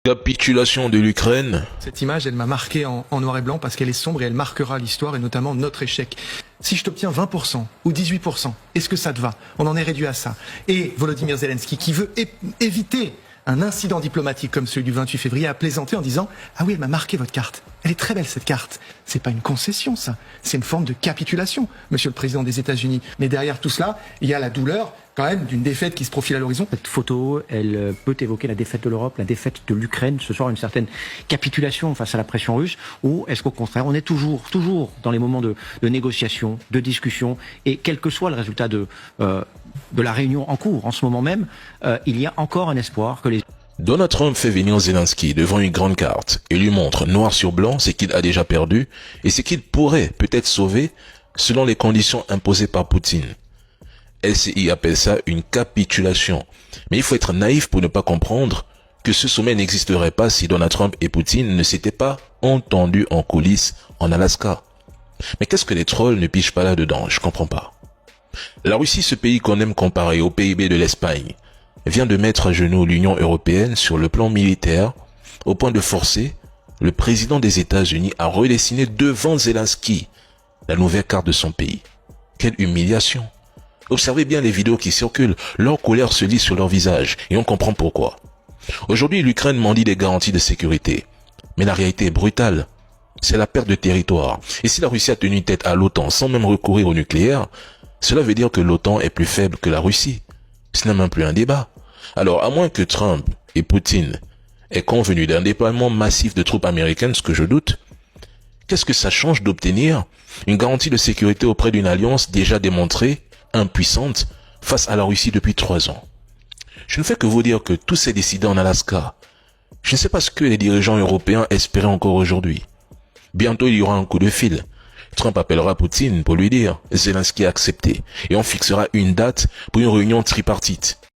Capitulation de l'Ukraine. Cette image, elle m'a marqué en noir et blanc parce qu'elle est sombre et elle marquera l'histoire et notamment notre échec. Si je t'obtiens 20% ou 18%, est-ce que ça te va? On en est réduit à ça. Et Volodymyr Zelensky, qui veut éviter un incident diplomatique comme celui du 28 février, a plaisanté en disant « Ah oui, elle m'a marqué votre carte. Elle est très belle cette carte. » C'est pas une concession, ça. C'est une forme de capitulation, monsieur le président des États-Unis. Mais derrière tout cela, il y a la douleur, quand même, d'une défaite qui se profile à l'horizon. Cette photo, elle peut évoquer la défaite de l'Europe, la défaite de l'Ukraine, ce soir une certaine capitulation face à la pression russe, ou est-ce qu'au contraire, on est toujours dans les moments de négociation, de discussion, et quel que soit le résultat de la réunion en cours, en ce moment même, il y a encore un espoir que les... Donald Trump fait venir Zelensky devant une grande carte et lui montre noir sur blanc ce qu'il a déjà perdu et ce qu'il pourrait peut-être sauver selon les conditions imposées par Poutine. LCI appelle ça une capitulation. Mais il faut être naïf pour ne pas comprendre que ce sommet n'existerait pas si Donald Trump et Poutine ne s'étaient pas entendus en coulisses en Alaska. Mais qu'est-ce que les trolls ne pigent pas là-dedans? Je comprends pas. La Russie, ce pays qu'on aime comparer au PIB de l'Espagne, vient de mettre à genoux l'Union européenne sur le plan militaire, au point de forcer le président des États-Unis à redessiner devant Zelensky la nouvelle carte de son pays. Quelle humiliation! Observez bien les vidéos qui circulent, leur colère se lit sur leur visage, et on comprend pourquoi. Aujourd'hui, l'Ukraine mendie des garanties de sécurité, mais la réalité est brutale. C'est la perte de territoire. Et si la Russie a tenu tête à l'OTAN sans même recourir au nucléaire, cela veut dire que l'OTAN est plus faible que la Russie. Ce n'est même plus un débat. Alors, à moins que Trump et Poutine aient convenu d'un déploiement massif de troupes américaines, ce que je doute, qu'est-ce que ça change d'obtenir une garantie de sécurité auprès d'une alliance déjà démontrée impuissante face à la Russie depuis 3 ans? Je ne fais que vous dire que tout s'est décidé en Alaska. Je ne sais pas ce que les dirigeants européens espéraient encore aujourd'hui. Bientôt, il y aura un coup de fil. Trump appellera Poutine pour lui dire « Zelensky a accepté » et on fixera une date pour une réunion tripartite.